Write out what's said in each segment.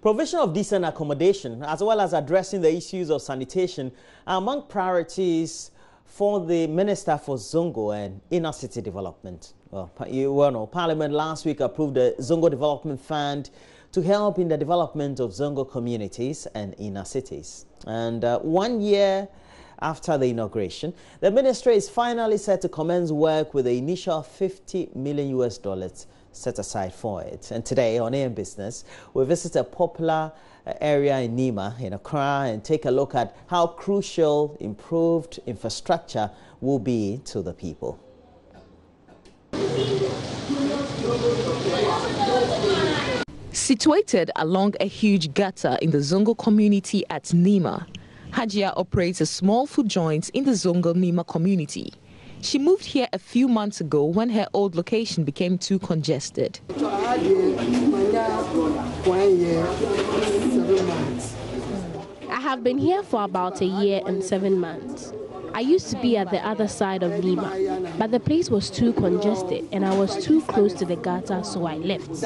Provision of decent accommodation, as well as addressing the issues of sanitation, are among priorities for the Minister for Zongo and Inner City Development. Well, you well know, Parliament last week approved the Zongo Development Fund to help in the development of Zongo communities and inner cities. And 1 year after the inauguration, the ministry is finally set to commence work with the initial $50 million set aside for it. And today on AM Business, we visit a popular area in Nima, in Accra, and take a look at how crucial improved infrastructure will be to the people. Situated along a huge gutter in the Zongo community at Nima, Hajia operates a small food joint in the Zongo Nima community. She moved here a few months ago when her old location became too congested. I have been here for about a year and 7 months. I used to be at the other side of Nima, but the place was too congested and I was too close to the gutter, so I left.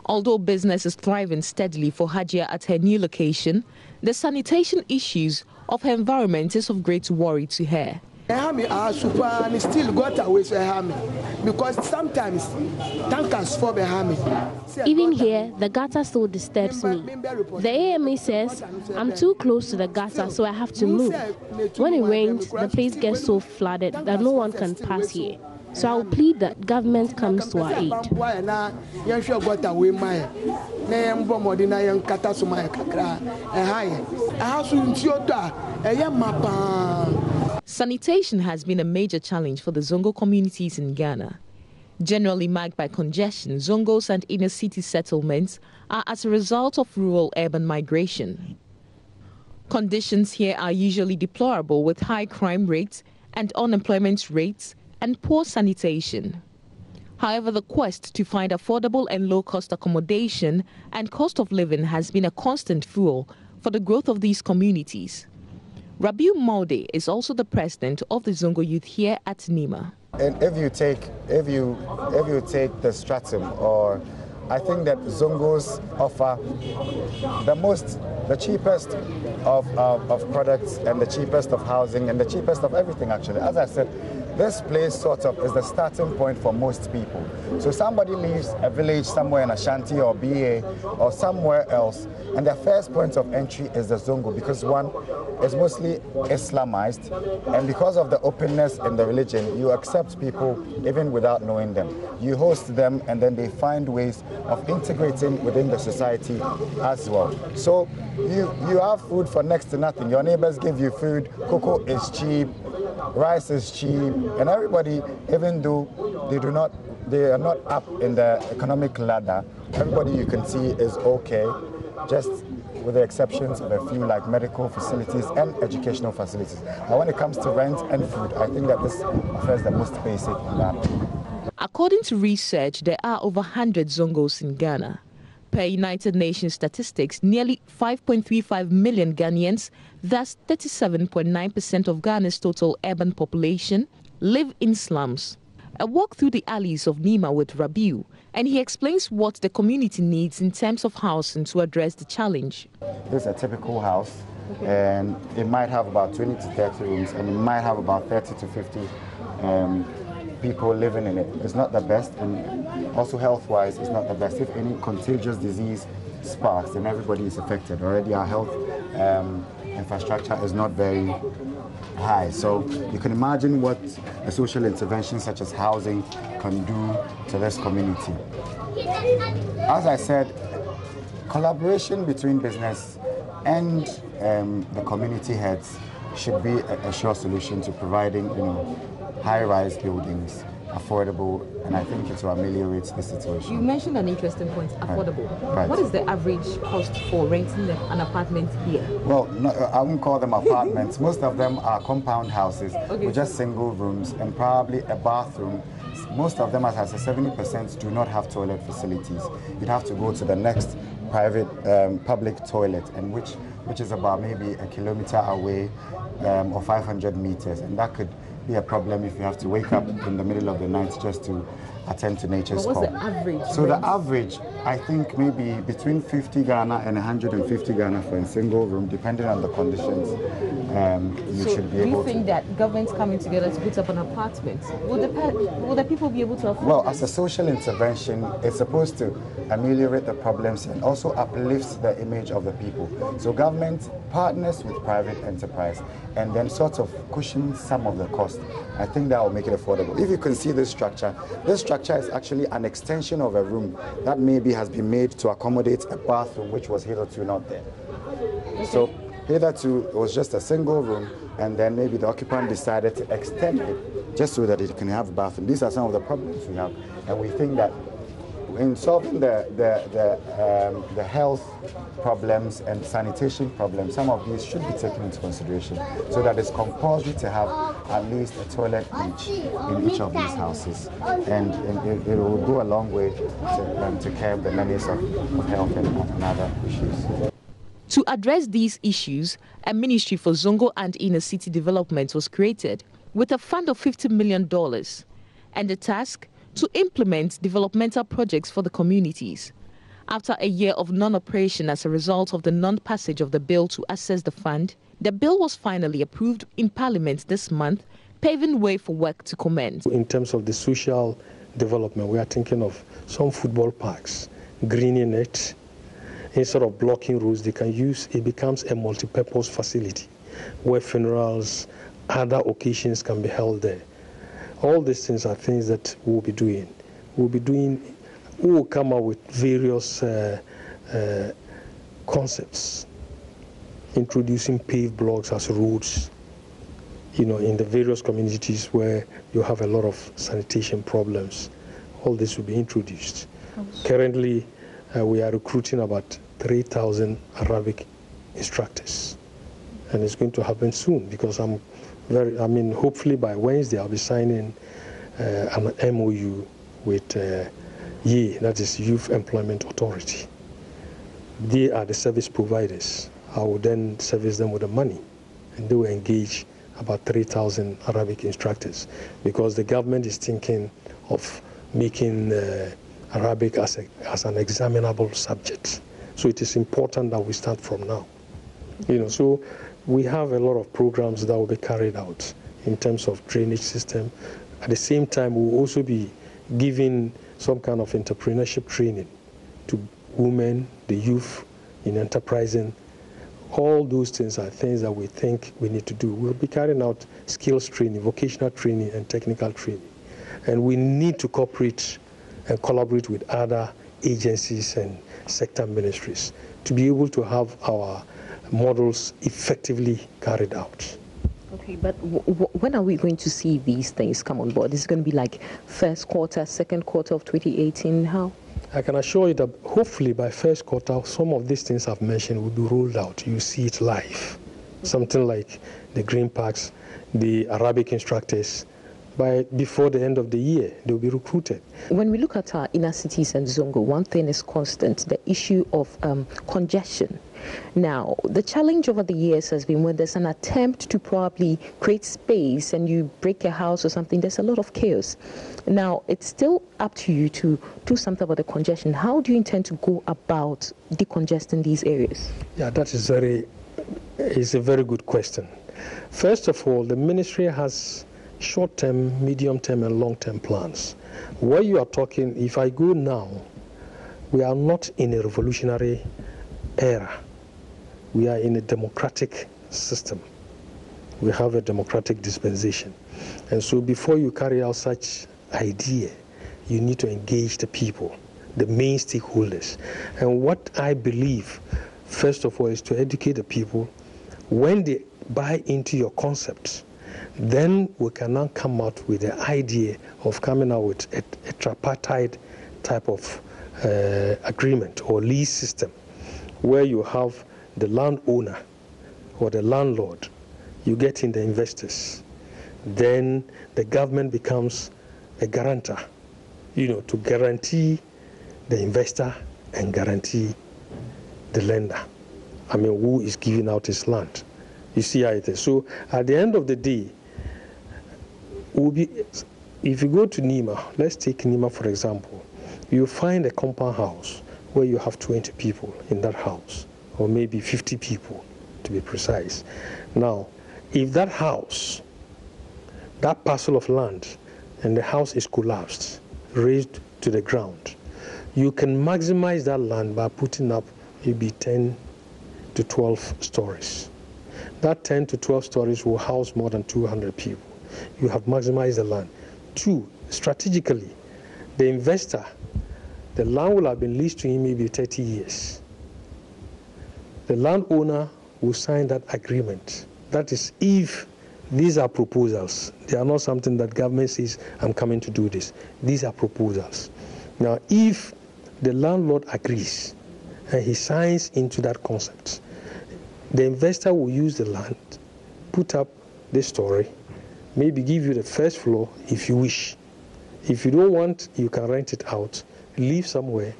Although business is thriving steadily for Hajia at her new location, the sanitation issues of her environment is of great worry to her. Still got away because sometimes tankers fall behind me. Even here, the gutter still disturbs me. The AMA says I'm too close to the gutter, so I have to move. When it rains, the place gets so flooded that no one can pass here. So I will plead that government comes to our aid. Sanitation has been a major challenge for the Zongo communities in Ghana. Generally marked by congestion, Zongos and inner city settlements are as a result of rural-urban migration. Conditions here are usually deplorable, with high crime rates and unemployment rates and poor sanitation. However, the quest to find affordable and low-cost accommodation and cost of living has been a constant fuel for the growth of these communities. Rabiu Maude is also the president of the Zongo youth here at Nima. And if you take the stratum, or I think that Zongos offer the cheapest of products and the cheapest of housing and the cheapest of everything, actually. As I said, this place sort of is the starting point for most people. So somebody leaves a village somewhere in Ashanti or BA or somewhere else, and their first point of entry is the Zongo, because one is mostly Islamized, and because of the openness in the religion, you accept people even without knowing them. You host them, and then they find ways of integrating within the society as well. So you have food for next to nothing. Your neighbors give you food, cocoa is cheap, rice is cheap, and everybody, even though they are not up in the economic ladder, everybody you can see is okay, just with the exceptions of a few like medical facilities and educational facilities. But when it comes to rent and food, I think that this offers the most basic in Ghana. According to research, there are over 100 Zongos in Ghana. Per United Nations statistics, nearly 5.35 million Ghanaians, thus 37.9% of Ghana's total urban population, live in slums. A walk through the alleys of Nima with Rabiu, and he explains what the community needs in terms of housing to address the challenge. This is a typical house, and it might have about 20 to 30 rooms, and it might have about 30 to 50 people living in it. It's not the best, and also health-wise, it's not the best. If any contagious disease sparks, then everybody is affected. Already our health infrastructure is not very high. So you can imagine what a social intervention such as housing can do to this community. As I said, collaboration between business and the community heads should be a sure solution to providing, high-rise buildings, affordable, and I think it will ameliorate the situation. You mentioned an interesting point, affordable. Right. What is the average cost for renting an apartment here? Well, no, I won't call them apartments. Most of them are compound houses with just single rooms and probably a bathroom. Most of them, as I said, 70% do not have toilet facilities. You'd have to go to the next private public toilet, and which is about maybe a kilometer away or 500 meters, and that could be a problem if you have to wake up in the middle of the night just to attend to nature's call. What's the average? So the average, I think maybe between 50 Ghana and 150 Ghana for a single room, depending on the conditions. You should be able to. Do you think that governments coming together to put up an apartment, will the people be able to afford Well, as a social intervention, it's supposed to ameliorate the problems and also uplifts the image of the people. So government partners with private enterprise and then sort of cushion some of the cost. I think that will make it affordable. If you can see this structure is actually an extension of a room that maybe has been made to accommodate a bathroom which was hitherto not there. Okay. So hitherto it was just a single room, and then maybe the occupant decided to extend it just so that it can have a bathroom. These are some of the problems we have, and we think that in solving the health problems and sanitation problems, some of these should be taken into consideration so that it's compulsory to have at least a toilet in each of these houses. And it will go a long way to curb the menace of health and other issues. To address these issues, a Ministry for Zongo and Inner City Development was created with a fund of $50 million and the task to implement developmental projects for the communities. After a year of non-operation as a result of the non-passage of the bill to access the fund, the bill was finally approved in Parliament this month, paving way for work to commence. In terms of the social development, we are thinking of some football parks, greening it. Instead of blocking roads, they can use, it becomes a multi-purpose facility where funerals, other occasions can be held there. All these things are things that we'll be doing. We will come up with various concepts, introducing paved blocks as roads, in the various communities where you have a lot of sanitation problems. All this will be introduced. Currently, we are recruiting about 3,000 Arabic instructors, and it's going to happen soon because hopefully by Wednesday I'll be signing an MOU with YE, that is Youth Employment Authority. They are the service providers. I will then service them with the money, and they will engage about 3,000 Arabic instructors because the government is thinking of making Arabic as an examinable subject. So it is important that we start from now. So we have a lot of programs that will be carried out in terms of drainage system. At the same time, we will also be giving some kind of entrepreneurship training to women, the youth in enterprising. All those things are things that we think we need to do. We'll be carrying out skills training, vocational training, and technical training. And we need to cooperate and collaborate with other agencies and sector ministries to be able to have our models effectively carried out. Okay, but when are we going to see these things come on board? Is it going to be like first quarter, second quarter of 2018? How? I can assure you that hopefully by first quarter, some of these things I've mentioned will be rolled out. You see it live. Something like the green parks, the Arabic instructors. Before the end of the year, they'll be recruited. When we look at our inner cities and Zongo, one thing is constant, the issue of congestion. Now, the challenge over the years has been when there's an attempt to probably create space and you break a house or something, there's a lot of chaos. Now, it's still up to you to do something about the congestion. How do you intend to go about decongesting these areas? Yeah, that is a very good question. First of all, the ministry has short-term, medium-term, and long-term plans. Where you are talking, if I go now, we are not in a revolutionary era. We are in a democratic system. We have a democratic dispensation. And so before you carry out such idea, you need to engage the people, the main stakeholders. And what I believe, first of all, is to educate the people. When they buy into your concepts, then we can now come out with the idea of coming out with a tripartite type of agreement or lease system where you have the landowner or the landlord, you get in the investors, then the government becomes a guarantor, to guarantee the investor and guarantee the lender. Who is giving out his land. You see how it is. So at the end of the day, if you go to Nima, let's take Nima for example, you find a compound house where you have 20 people in that house, or maybe 50 people to be precise. Now, if that house, that parcel of land, and the house is collapsed, raised to the ground, you can maximize that land by putting up maybe 10 to 12 stories. That 10 to 12 stories will house more than 200 people. You have maximized the land. 2, strategically, the investor, the land will have been leased to him maybe 30 years. The landowner will sign that agreement. That is, if these are proposals. They are not something that government says, I'm coming to do this. These are proposals. Now, if the landlord agrees and he signs into that concept, the investor will use the land, put up the story, maybe give you the first floor if you wish. If you don't want, you can rent it out, live somewhere.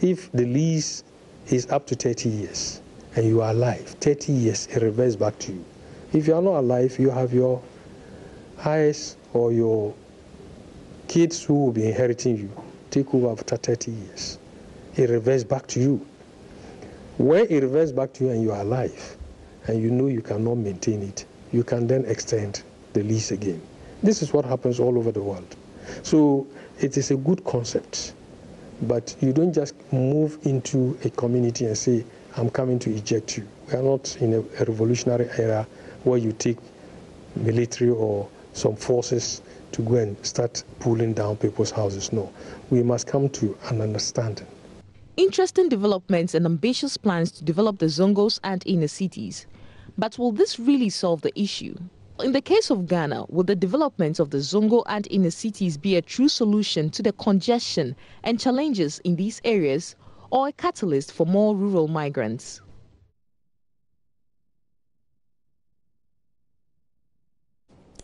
If the lease is up to 30 years and you are alive, 30 years, it reverts back to you. If you are not alive, you have your heirs or your kids who will be inheriting you take over after 30 years. It reverts back to you. When it reverts back to you and you are alive and you know you cannot maintain it, you can then extend the lease again. This is what happens all over the world. So it is a good concept, but you don't just move into a community and say, I'm coming to eject you. We are not in a revolutionary era where you take military or some forces to go and start pulling down people's houses. No, we must come to an understanding. Interesting developments and ambitious plans to develop the Zongos and inner cities. But will this really solve the issue? In the case of Ghana, will the development of the Zongo and inner cities be a true solution to the congestion and challenges in these areas, or a catalyst for more rural migrants?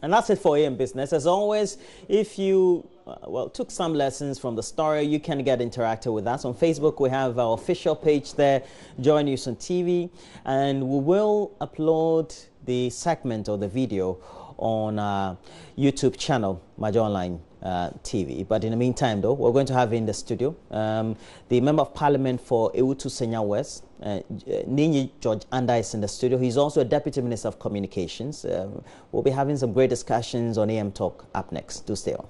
And that's it for AM Business. As always, if you took some lessons from the story, you can get interactive with us. On Facebook, we have our official page there, JoyNews on TV, and we will upload the segment or the video on our YouTube channel, Major Online TV. But in the meantime, though, we're going to have in the studio the Member of Parliament for Ewutu Senya West, Ninyi George Anda, is in the studio. He's also a Deputy Minister of Communications. We'll be having some great discussions on AM Talk up next. Do stay on.